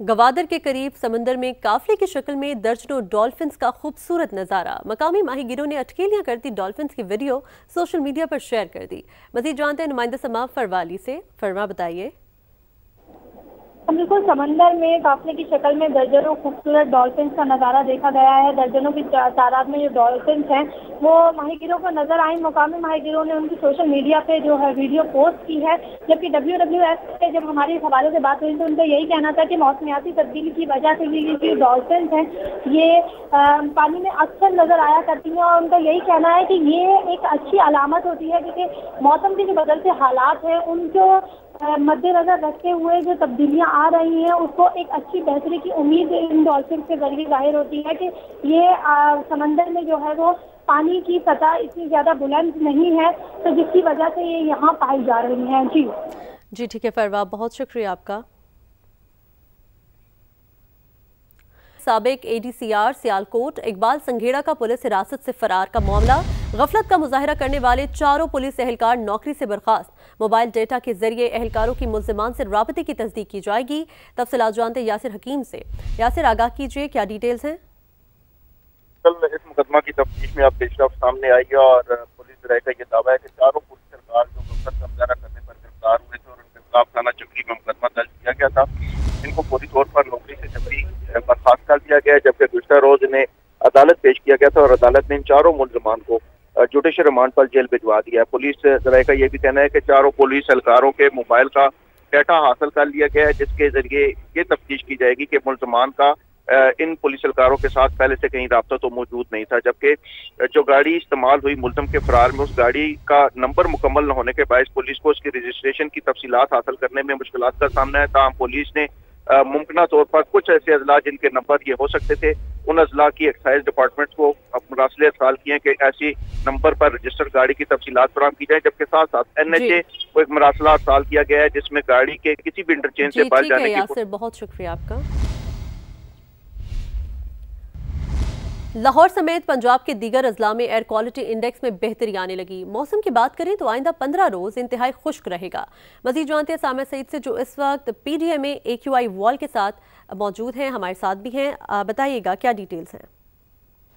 गवादर के करीब समंदर में काफले की शक्ल में दर्जनों डॉल्फिन्स का खूबसूरत नजारा। मकामी माहीगिरों ने अटकेलियां करती डॉल्फिन्स की वीडियो सोशल मीडिया पर शेयर कर दी। मजीद जानते हैं नुमाइंदा समा फरवाली से। फरमा बताइए। बिल्कुल, समंदर में काफले की शक्ल में दर्जनों खूबसूरत डॉल्फिन्स का नज़ारा देखा गया है। दर्जनों की तादाद में जो डॉल्फिन्स हैं वो माहीगिरों को नजर आई। मुकामी माहीगिरों ने उनकी सोशल मीडिया पे जो है वीडियो पोस्ट की है। जबकि WWF से जब हमारी इस हवाले से बात हुई तो उनका यही कहना था कि मौसमियाती तब्दीली की वजह से ये जो डॉल्फिन्स हैं ये पानी में अक्सर नजर आया करती हैं और उनका यही कहना है कि ये एक अच्छी अलामत होती है क्योंकि मौसम के जो बदलते हालात हैं उनको मद्देनजर रखते हुए जो तब्दीलियां आ रही हैं उसको एक अच्छी बेहतरी की उम्मीद इन डॉल्फिन के जरिए जाहिर होती है कि ये समंदर में जो है वो पानी की सतह इतनी ज्यादा बुलंद नहीं है तो जिसकी वजह से ये यहाँ पाई जा रही हैं। जी ठीक है फरवा, बहुत शुक्रिया आपका। साबिक ADCR सियालकोट इकबाल संघेड़ा का पुलिस हिरासत से फरार का मामला। गफलत का मुजाहरा करने वाले चारों पुलिस एहलकार नौकरी से बर्खास्त। मोबाइल डेटा के जरिए एहलकारों की मुल्जिमान से राबते की तस्दीक की जाएगी। तफसीलात जानते यासिर हकीम से। यासिर, आगाह कीजिए, क्या डिटेल्स हैं? कल इस मुकदमा की तफ्तीश में अब पेशरफ सामने आई है और पुलिस राय का ये दावा है कि चारों पुलिस सरकार जो गफलत का मुजाहरा करने पर गिरफ्तार हुए थे और उनके खिलाफ थाना चक्की में मुकदमा दर्ज किया गया था, इनको फौरी तौर पर नौकरी से जबरी बर्खास्त कर दिया गया। जबकि गुज़श्ता रोज इन्हें अदालत पेश किया गया था और अदालत ने इन चारों मुल्जिमान को जुडिशल रिमांड पर जेल भिजवा दिया है। पुलिस राय का यह भी कहना है कि चारों पुलिस एहलकारों के मोबाइल का डेटा हासिल कर लिया गया है, जिसके जरिए ये तफ्तीश की जाएगी कि मुल्जिमान का इन पुलिस एहलकारों के साथ पहले से कहीं राब्ता तो मौजूद नहीं था। जबकि जो गाड़ी इस्तेमाल हुई मुल्जिम के फरार में, उस गाड़ी का नंबर मुकम्मल न होने के बायस पुलिस को उसकी रजिस्ट्रेशन की तफसीलात हासिल करने में मुश्किलात का सामना है। ताहम पुलिस ने मुमकिन तौर पर कुछ ऐसे अजला जिनके नंबर ये हो सकते थे, उन अजला की एक्साइज डिपार्टमेंट को मुरासले अरसाल किए कि ऐसी नंबर पर रजिस्टर्ड गाड़ी की तफसीलात फराहम की जाए। जबकि साथ साथ NHA को एक मुरासला अरसाल किया गया है जिसमें गाड़ी के किसी भी इंटरचेंज से बाहर जाने की। बहुत शुक्रिया आपका। लाहौर समेत पंजाब के दीगर अजला में एयर क्वालिटी इंडेक्स में बेहतरी आने लगी। मौसम की बात करें तो आइंदा 15 रोज इंतहाई खुश्क रहेगा। मजीद जानते हैं सामिर सईद से, जो इस वक्त PDMA AQI वॉल के साथ मौजूद हैं, हमारे साथ भी हैं। बताइएगा क्या डिटेल्स हैं?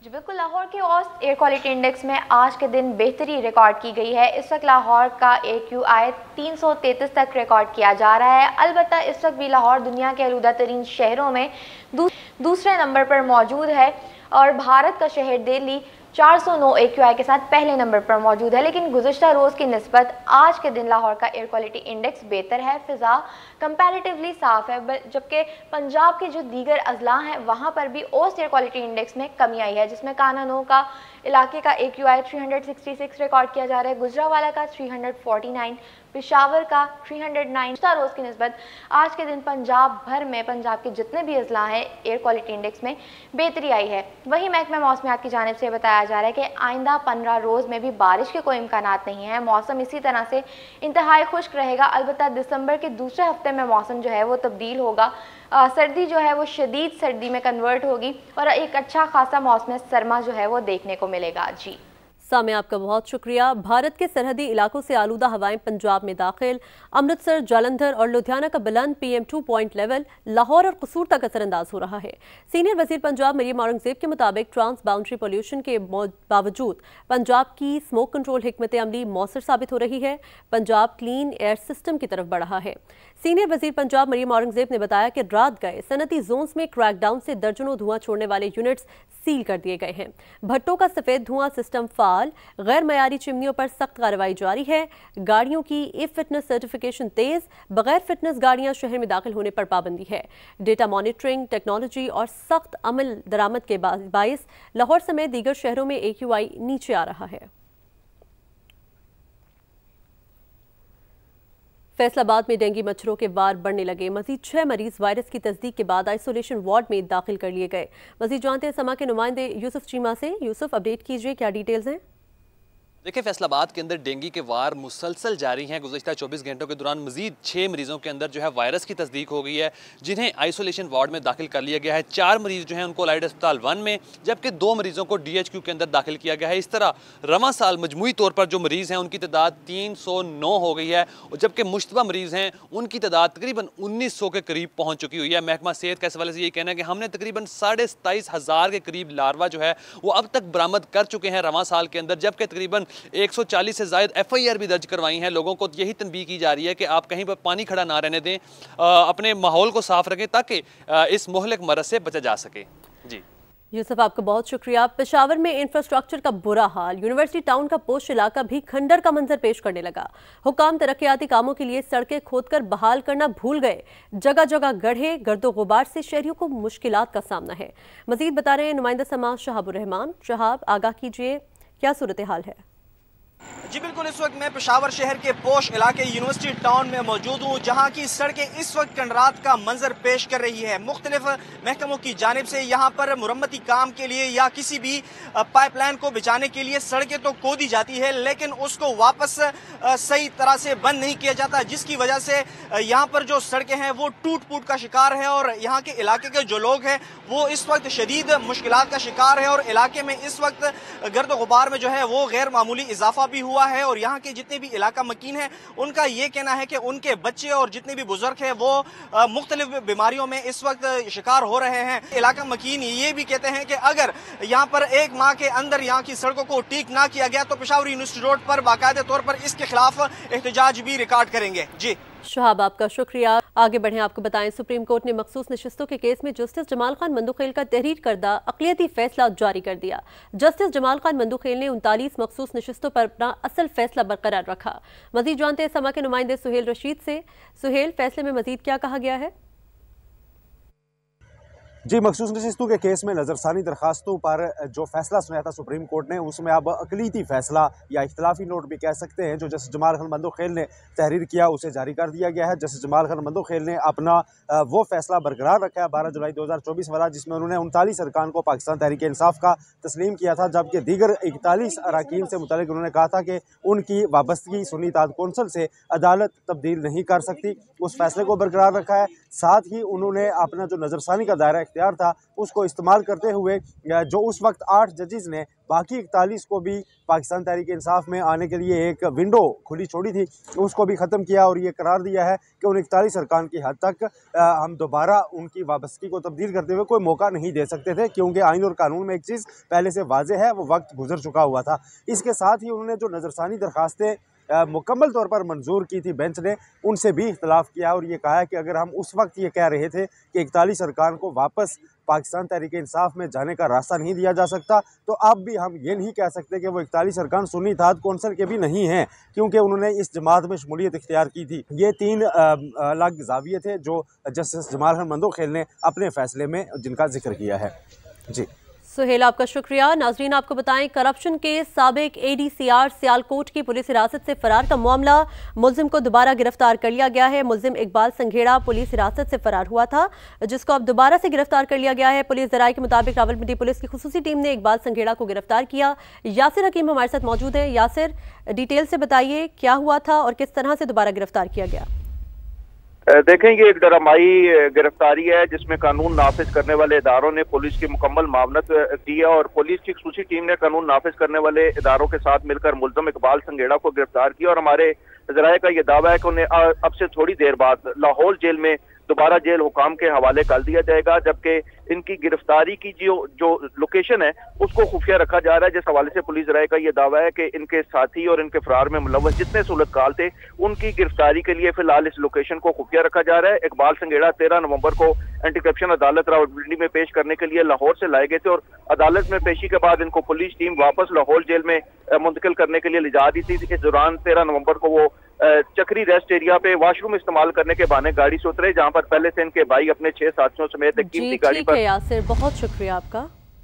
जी बिल्कुल, लाहौर के औसत एयर क्वालिटी इंडेक्स में आज के दिन बेहतरी रिकॉर्ड की गई है। इस वक्त लाहौर का AQI 333 तक रिकॉर्ड किया जा रहा है। अलबत्ता इस वक्त भी लाहौर दुनिया के आलूदा तरीन शहरों में दूसरे नंबर पर मौजूद है और भारत का शहर दिल्ली 409 AQI के साथ पहले नंबर पर मौजूद है। लेकिन गुज़श्ता रोज़ की निस्बत आज के दिन लाहौर का एयर क्वालिटी इंडेक्स बेहतर है। फ़िज़ा कंपैरेटिवली साफ़ है, जबकि पंजाब के जो दीगर अजला हैं वहाँ पर भी औसत एयर क्वालिटी इंडेक्स में कमी आई है, जिसमें कानानो का इलाके का AQI 366 रिकॉर्ड किया जा रहा है, गुजरावाला का 349, पेशावर का 309। रोज़ की निस्बत आज के दिन पंजाब भर में पंजाब के जितने भी अजला हैं एयर क्वालिटी इंडेक्स में बेहतरी आई है। वहीं महकमा मौसमियात की जानिब से बताया जा रहा है कि आइंदा 15 रोज़ में भी बारिश के कोई इम्कानात नहीं है। मौसम इसी तरह से इंतहाई खुश्क रहेगा। अलबत्ता दिसंबर के दूसरे हफ्ते में मौसम जो है वो तब्दील होगा। सर्दी जो है वो शदीद सर्दी में कन्वर्ट होगी और एक अच्छा खासा मौसम सरमा जो है वो देखने को मिलेगा। जी सामे, आपका बहुत शुक्रिया। भारत के सरहदी इलाकों से आलूदा हवाएं पंजाब में दाखिल। अमृतसर, जालंधर और लुधियाना का बुलंद PM2 पॉइंट लेवल लाहौर और कसूर तक असरअंदाज हो रहा है। सीनियर वजीर पंजाब मरियम औरंगजेब के मुताबिक ट्रांस बाउंड्री पोल्यूशन के बावजूद पंजाब की स्मोक कंट्रोल हिकमत अमली मौसर साबित हो रही है। पंजाब क्लीन एयर सिस्टम की तरफ बढ़ा है। सीनियर वजीर पंजाब मरियम औरंगजेब ने बताया कि रात गए सनती जोन्स में क्रैकडाउन से दर्जनों धुआं छोड़ने वाले यूनिट्स सील कर दिए गए हैं। भट्टों का सफेद धुआं सिस्टम फाल, गैर मयारी चिमनियों पर सख्त कार्रवाई जारी है। गाड़ियों की फिटनेस सर्टिफिकेशन तेज, बगैर फिटनेस गाड़ियां शहर में दाखिल होने पर पाबंदी है। डेटा मॉनिटरिंग टेक्नोलॉजी और सख्त अमल दरामद के बायस लाहौर समेत दीगर शहरों में AQI नीचे आ रहा है। फैसलाबाद में डेंगू मच्छरों के वार बढ़ने लगे। मजीद 6 मरीज वायरस की तस्दीक के बाद आइसोलेशन वार्ड में दाखिल कर लिए गए। मजीद जानते हैं समा के नुमाइंदे यूसुफ चीमा से। यूसुफ, अपडेट कीजिए, क्या डिटेल्स हैं? देखिए, फैसलाबाद के अंदर डेंगू के वार मुसलसल जारी हैं। गुज़श्ता 24 घंटों के दौरान मजीद 6 मरीजों के अंदर जो है वायरस की तस्दीक हो गई है, जिन्हें आइसोलेशन वार्ड में दाखिल कर लिया गया है। 4 मरीज जो हैं उनको लाइट अस्पताल 1 में, जबकि 2 मरीजों को DHQ के अंदर दाखिल किया गया है। इस तरह रवां साल मजमूई तौर पर जो मरीज़ हैं उनकी तादाद 309 हो गई है, और जबकि मुश्तबा मरीज़ हैं उनकी तादाद तकरीबन 1900 के करीब पहुँच चुकी हुई है। महकमा सेहत के हवाले से ये कहना है कि हमने तकरीबन 27,500 के करीब लार्वा जो है वो अब तक बरामद कर चुके हैं रवां साल के अंदर, जबकि तकरीबन 140 से ज़ायद FIR भी दर्ज करवाई हैं। लोगों को यही तनबीह की जा रही है कि आप कहीं पर पानी खड़ा ना रहने दें, अपने माहौल को साफ रखें ताकि इस मोहलिक मरज़ से बचा जा सके। जी यूसुफ, आपका बहुत शुक्रिया। पेशावर में इंफ्रास्ट्रक्चर का बुरा हाल, यूनिवर्सिटी टाउन का पोस्ट इलाका भी खंडर का मंजर पेश करने लगा। हुकाम तरक्याती कामों के लिए सड़कें खोदकर बहाल करना भूल गए। जगह जगह गड्ढे, गर्दो गुबार से शहरियों को मुश्किलात का सामना है। मजीद बता रहे हैं नुमाइंदा समाज शहाबुर रहमान। शहाब, आगाह कीजिए, क्या सूरत हाल है? जी बिल्कुल, इस वक्त मैं पेशावर शहर के पोश इलाके यूनिवर्सिटी टाउन में मौजूद हूँ, जहाँ की सड़कें इस वक्त कंडरात का मंजर पेश कर रही है। मुख्तलिफ महकमों की जानिब से यहाँ पर मुरम्मती काम के लिए या किसी भी पाइपलाइन को बिछाने के लिए सड़कें तो खोदी जाती है, लेकिन उसको वापस सही तरह से बंद नहीं किया जाता, जिसकी वजह से यहाँ पर जो सड़कें हैं वो टूट फूट का शिकार है। और यहाँ के इलाके के जो लोग हैं वो इस वक्त शदीद मुश्किलात का शिकार है, और इलाके में इस वक्त गर्द गुबार में जो है वो गैर मामूली इजाफा भी हुआ है। और यहाँ के जितने भी इलाका मकीन हैं उनका ये कहना है कि उनके बच्चे और जितने भी बुजुर्ग हैं वो मुख्तलिफ बीमारियों में इस वक्त शिकार हो रहे हैं। इलाका मकीन ये भी कहते हैं कि अगर यहाँ पर 1 माह के अंदर यहाँ की सड़कों को ठीक ना किया गया तो पेशावर यूनिवर्सिटी रोड पर बाकायदे तौर पर इसके खिलाफ एहतजाज भी रिकॉर्ड करेंगे। जी शहाब, आपका शुक्रिया। आगे बढ़ें, आपको बताएं, सुप्रीम कोर्ट ने मखसूस नशिस्तों के केस में जस्टिस जमाल खान मंदुखेल का तहरीर करदा अक़लियती फैसला जारी कर दिया। जस्टिस जमाल खान मंदुखेल ने 39 मखसूस नशिस्तों पर अपना असल फैसला बरकरार रखा। मजीद जानते हैं समा के नुमाइंदे सुहेल रशीद से। सुहेल, फैसले में मजीद क्या कहा गया है? जी, मखसूस नशिस्तों के केस में नज़रसानी दरखास्तों पर जो फैसला सुनाया था सुप्रीम कोर्ट ने, उसमें अब अक़लियती फैसला या इख्तलाफी नोट भी कह सकते हैं जो जस्टिस जमाल खान मंदुखेल ने तहरीर किया उसे जारी कर दिया गया है। जस्टिस जमाल खान मंदुखेल ने अपना वो फैसला बरकरार रखा है 12 जुलाई 2024 वाला, जिसमें उन्होंने 39 अरकान को पाकिस्तान तहरीक इंसाफ का तस्लीम किया था, जबकि दीगर 41 अरकान से मुतल्लिक उन्होंने कहा था कि उनकी वाबस्तगी सुन्नी इत्तेहाद कौंसिल से अदालत तब्दील नहीं कर सकती। उस फैसले को बरकरार रखा है। साथ ही उन्होंने अपना जो नज़रसानी का दायरा इख्तियार था उसको इस्तेमाल करते हुए जो उस वक्त 8 जजेस ने बाकी 41 को भी पाकिस्तान तहरीक इंसाफ में आने के लिए एक विंडो खुली छोड़ी थी, उसको भी ख़त्म किया और ये करार दिया है कि उन 41 अरकान की हद तक हम दोबारा उनकी वाबस्तगी को तब्दील करते हुए कोई मौका नहीं दे सकते थे, क्योंकि आइन और कानून में एक चीज़ पहले से वाज़ेह है, वो वक्त गुजर चुका हुआ था। इसके साथ ही उन्होंने जो नज़रसानी दरखास्तें मुकम्मल तौर पर मंजूर की थी बेंच ने, उनसे भी इख्तलाफ किया और ये कहा है कि अगर हम उस वक्त ये कह रहे थे कि 41 अरकान को वापस पाकिस्तान तहरीक इंसाफ में जाने का रास्ता नहीं दिया जा सकता, तो अब भी हम ये नहीं कह सकते कि वो 41 अरकान सुन्नी इत्तेहाद कौंसिल के भी नहीं हैं, क्योंकि उन्होंने इस जमात में शमूलियत इख्तियार की थी। ये 3 अलग जाविये थे जो जस्टिस जमाल खान मंदुखेल ने अपने फैसले में जिनका जिक्र किया है। जी सुहेल, आपका शुक्रिया। नाजरीन, आपको बताएं, करप्शन के साबिक ADCR सियालकोट की पुलिस हिरासत से फरार का मामला, मुल्जिम को दोबारा गिरफ्तार कर लिया गया है। मुल्जिम इकबाल संघेड़ा पुलिस हिरासत से फरार हुआ था, जिसको अब दोबारा से गिरफ्तार कर लिया गया है। पुलिस ज़राए के मुताबिक रावलपिंडी पुलिस की खुसूसी टीम ने इकबाल संघेड़ा को गिरफ्तार किया। यासिर हकीम हमारे साथ मौजूद है। यासिर, डिटेल से बताइए क्या हुआ था और किस तरह से दोबारा गिरफ्तार किया गया? देखें, ये एक ड्रामाई गिरफ्तारी है जिसमें कानून नाफिज करने वाले इदारों ने पुलिस की मुकम्मल मामनत की है, और पुलिस की खुसूसी टीम ने कानून नाफिज करने वाले इदारों के साथ मिलकर मुल्ज़िम इकबाल संघेड़ा को गिरफ्तार किया। और हमारे ज़राए का ये दावा है कि उन्हें अब से थोड़ी देर बाद लाहौर जेल में दोबारा जेल हुकाम के हवाले कर दिया जाएगा, जबकि इनकी गिरफ्तारी की जो लोकेशन है उसको खुफिया रखा जा रहा है। जिस हवाले से पुलिस राय का यह दावा है कि इनके साथी और इनके फरार में मुलव्वस जितने सूरतकाल थे उनकी गिरफ्तारी के लिए फिलहाल इस लोकेशन को खुफिया रखा जा रहा है। इकबाल संघेड़ा 13 नवंबर को एंटी करप्शन अदालत रावलपिंडी में पेश करने के लिए लाहौर से लाए गए थे, और अदालत में पेशी के बाद इनको पुलिस टीम वापस लाहौर जेल में मुंतकिल करने के लिए ले जा दी थी। इस दौरान 13 नवंबर को वो चक्री रेस्ट एरिया पे वॉशरूम इस्तेमाल करने के बहाने गाड़ी से उतरे, जहां पर पहले से इनके भाई अपने 6 साथियों समेत एक कीमती गाड़ी पर। यासिर, बहुत शुक्रिया आपका।